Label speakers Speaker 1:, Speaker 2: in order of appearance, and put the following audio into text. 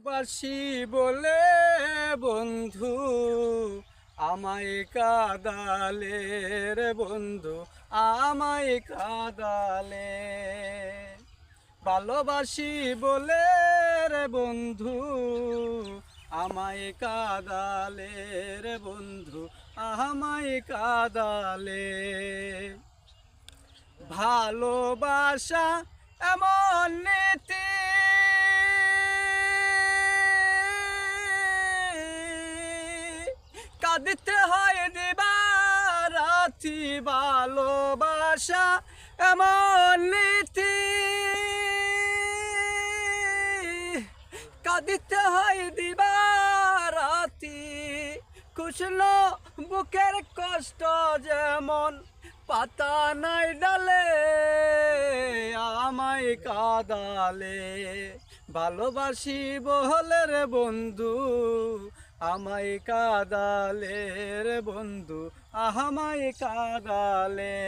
Speaker 1: বাসি বলে বন্ধু আমায় কাদালে রে বন্ধু আমায় কাদালে ভালোবাসি বলে রে বন্ধু আমায় কাদালে রে বন্ধু আমায় কাদালে ভালোবাসা এমন নীতি কাঁদিতে হয় দিবারাতি ভালোবাসা এমন নীতি কাঁদিতে হয় দিবারাতি কুশল বুকের কষ্ট যেমন পাতা নাই ডালে আমায় কাদালে ভালোবাসি বলে রে বন্ধু আমায় কাদালে রে বন্ধু আমায় কাদালে।